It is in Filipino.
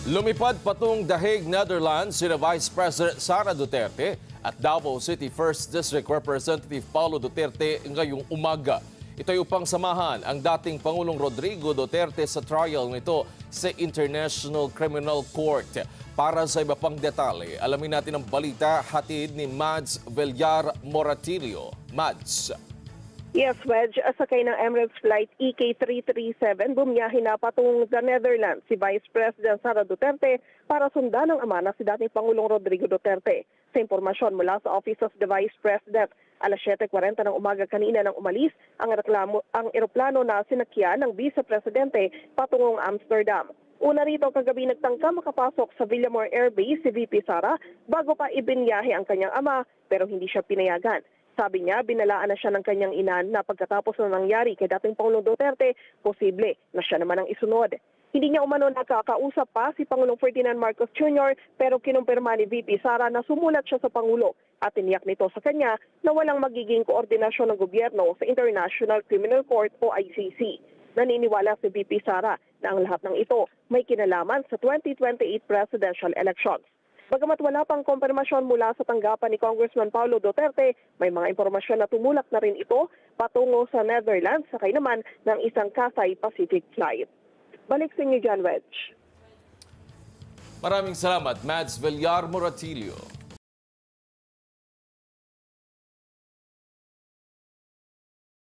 Lumipad patungong The Hague, Netherlands, sina Vice President Sara Duterte at Davao City 1st District Representative Paulo Duterte ngayong umaga. Ito ay upang samahan ang dating Pangulong Rodrigo Duterte sa trial nito sa International Criminal Court. Para sa iba pang detalye, alamin natin ang balita hatid ni Mads Villar Moratilio. Mads. Yes, Wedge. Sakay ng Emirates Flight EK337, bumiyahe na patungong the Netherlands si Vice President Sara Duterte para sundan ang ama na si dating Pangulong Rodrigo Duterte. Sa impormasyon mula sa Office of the Vice President, alas 7:40 ng umaga kanina nang umalis ang eroplano na sinakyan ng Vice Presidente patungong Amsterdam. Una rito kagabi nagtangka makapasok sa Villamor Air Base si VP Sara bago pa ibinyahe ang kanyang ama pero hindi siya pinayagan. Sabi niya, binalaan na siya ng kanyang ina na pagkatapos na nangyari kay dating Pangulong Duterte, posible na siya naman ang isunod. Hindi niya umano nakakausap pa si Pangulong Ferdinand Marcos Jr. pero kinumpirma ni VP Sara na sumulat siya sa Pangulo at tiniyak nito sa kanya na walang magiging koordinasyon ng gobyerno sa International Criminal Court o ICC. Naniniwala si VP Sara na ang lahat ng ito may kinalaman sa 2028 presidential elections. Bagamat wala pang kompirmasyon mula sa tanggapan ni Congressman Paulo Duterte, may mga impormasyon na tumulak na rin ito patungo sa Netherlands sakay naman ng isang Cathay Pacific flight. Balik sa inyo, John Wedge. Maraming salamat, Mads Villar Moratilio.